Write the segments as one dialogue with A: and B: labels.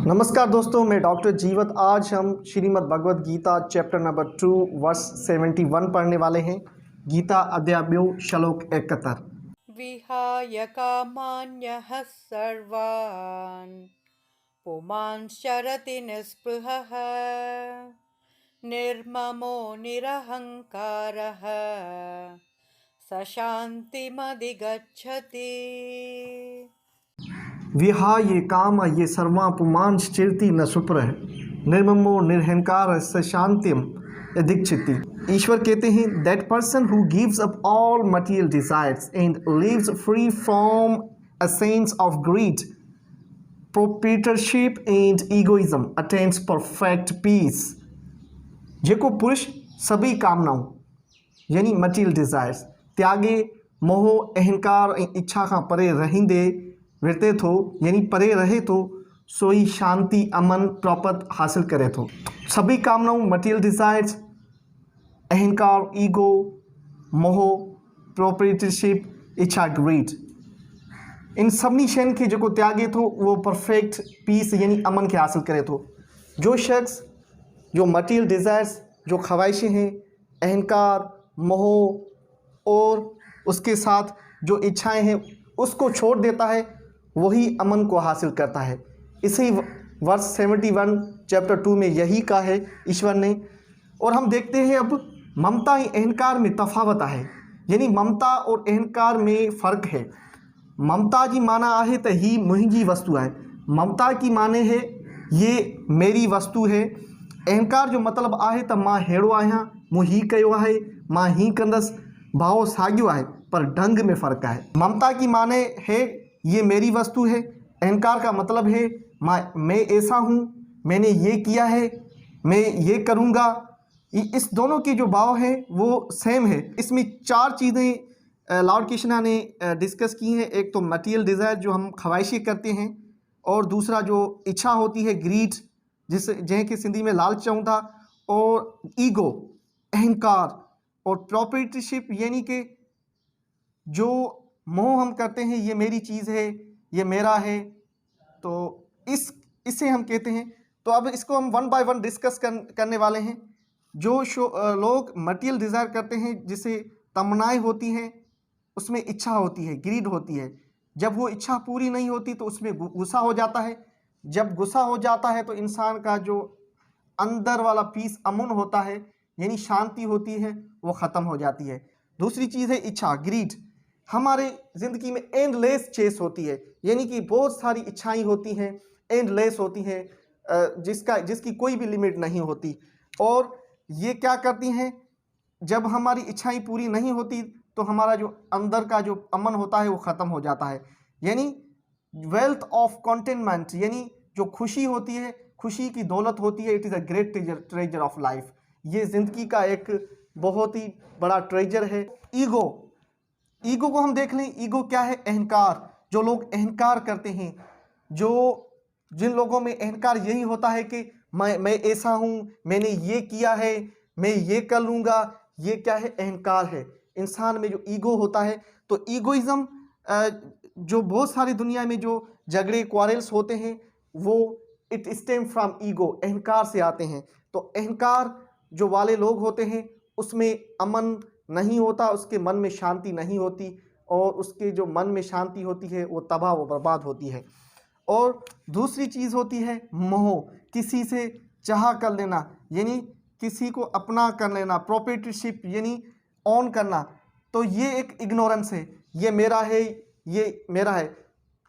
A: नमस्कार दोस्तों, मैं डॉक्टर जीवत। आज हम Shrimad Bhagavad Gita chapter number 2 verse 71 पढ़ने वाले हैं। गीता अध्याय 2 श्लोक 71।
B: विहाय कामान्यः सर्वान् पुमांश्चरति निःस्पृहः निर्ममो निरहङ्कारः स शान्तिमधिगच्छति।
A: विहाय काम ये सर्वा पुमांश चिरति न सुप्रह निर्ममो निरहंकार स शांतिम अधिगच्छति। ईश्वर कहते हैं, that person who gives up all material desires and lives free from a sense of greed, proprietorship and egoism attains perfect peace. जेको पुरुष सभी कामनाओं यानी मटीरियल डिज़ायर्स त्यागे मोह अहंकार ऐं इच्छा खां परे रहींदे विर्ते थो यानी परे रहे थो, सोई शांति अमन प्राप्त हासिल करे थो। सभी कामनाओं मटीरियल डिज़ायर्स, अहंकार, ईगो, मोह, प्रोप्राइटरशिप, इच्छा, ग्रीड, इन सभिनी शयुनि खे जेको त्यागे थो उहो परफेक्ट पीस यानी अमन खे हासिल करे थो। जो शख्स जो मटीरियल डिज़ायर्स, जो ख्वाहिशें हैं, अहंकार, मोह और उसके साथ जो इच्छाएं हैं, उसको छोड़ देता है, वही अमन को हासिल करता है। इसी वर्ष 71 चैप्टर 2 में यही कहा है ईश्वर ने। और हम देखते हैं अब ममता ही अहंकार में तफावत है, यानी ममता और अहंकार में फ़र्क है। ममता जी माना आहे त ही मुंहिंजी वस्तु है। ममता की माने है ये मेरी वस्तु है। अहंकार जो मतलब आहे त मां हेड़ो आहियां, मूं ही कयो आहे, मां ही कंदसि। भाव साॻियो आहे पर ढंग में फ़र्क़ु है। ममता की माने है ये मेरी वस्तु है। अहंकार का मतलब है मैं ऐसा हूँ, मैंने ये किया है, मैं ये करूँगा। इस दोनों के जो भाव हैं वो सेम है। इसमें चार चीज़ें लॉर्ड कृष्णा ने डिस्कस की हैं। एक तो मटीरियल डिज़ायर जो हम ख्वाहिशें करते हैं, और दूसरा जो इच्छा होती है ग्रीड, जैसे सिंधी में लालच चऊं था, और ईगो अहंकार, और प्रॉपर्टीशिप यानी कि जो मोह हम करते हैं, ये मेरी चीज़ है, ये मेरा है, तो इसे हम कहते हैं। तो अब इसको हम वन बाय वन डिस्कस करने वाले हैं। जो लोग मटीरियल डिज़ायर करते हैं, जिसे तमन्नाएं होती हैं, उसमें इच्छा होती है, ग्रीड होती है। जब वो इच्छा पूरी नहीं होती तो उसमें गुस्सा हो जाता है। जब गुस्सा हो जाता है तो इंसान का जो अंदर वाला पीस अमन होता है यानी शांति होती है, वो ख़त्म हो जाती है। दूसरी चीज़ है इच्छा, ग्रीड। हमारे ज़िंदगी में एंडलेस चेस होती है, यानी कि बहुत सारी इच्छाएं होती हैं, एंडलेस होती हैं, जिसकी कोई भी लिमिट नहीं होती। और ये क्या करती हैं, जब हमारी इच्छाएं पूरी नहीं होती तो हमारा जो अंदर का जो अमन होता है वो ख़त्म हो जाता है। यानी वेल्थ ऑफ कंटेनमेंट, यानी जो खुशी होती है, खुशी की दौलत होती है, it is a great treasure of life. ये ज़िंदगी का एक बहुत ही बड़ा ट्रेजर है। ईगो को हम देख लें। ईगो क्या है? अहंकार। जो लोग अहंकार करते हैं, जिन लोगों में अहंकार यही होता है कि मैं ऐसा हूँ, मैंने ये किया है, मैं ये कर लूँगा, ये क्या है? अहंकार है। इंसान में जो ईगो होता है, तो ईगोइज्म जो बहुत सारी दुनिया में जो झगड़े क्वारल्स होते हैं, वो इट स्टेम फ्रॉम ईगो, अहंकार से आते हैं। तो अहंकार जो वाले लोग होते हैं, उसमें अमन नहीं होता, उसके मन में शांति नहीं होती, और उसके जो मन में शांति होती है वो तबाह व बर्बाद होती है। और दूसरी चीज़ होती है मोह, किसी से चाह कर लेना, यानी किसी को अपना कर लेना, प्रोप्राइटरशिप यानी ऑन करना। तो ये एक इग्नोरेंस है, ये मेरा है, ये मेरा है।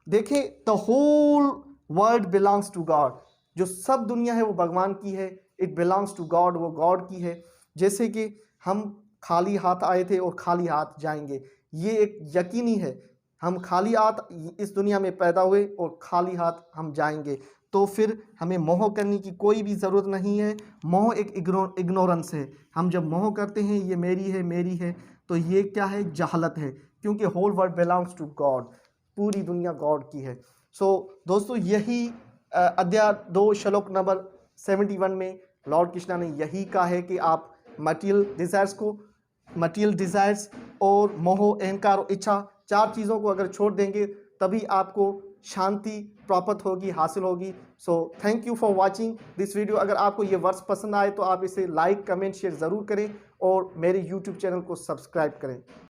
A: देखें, the whole world belongs to God. जो सब दुनिया है वो भगवान की है, इट बिलोंग्स टू गॉड, वो गॉड की है। जैसे कि हम खाली हाथ आए थे और खाली हाथ जाएंगे, ये एक यकीनी है। हम खाली हाथ इस दुनिया में पैदा हुए और खाली हाथ हम जाएंगे। तो फिर हमें मोह करने की कोई भी ज़रूरत नहीं है। मोह एक इग्नोरेंस है। हम जब मोह करते हैं ये मेरी है, मेरी है, तो ये क्या है? जहालत है, क्योंकि whole world belongs to God, पूरी दुनिया गॉड की है। सो दोस्तों, यही अध्याय 2 श्लोक नंबर 71 में लॉर्ड कृष्णा ने यही कहा है कि आप मटीरियल डिज़ायर्स और मोह, अहंकार और इच्छा, चार चीज़ों को अगर छोड़ देंगे, तभी आपको शांति प्राप्त होगी, हासिल होगी। So thank you for watching this video. अगर आपको ये वर्ड्स पसंद आए तो आप इसे लाइक, कमेंट, शेयर ज़रूर करें और मेरे यूट्यूब चैनल को सब्सक्राइब करें।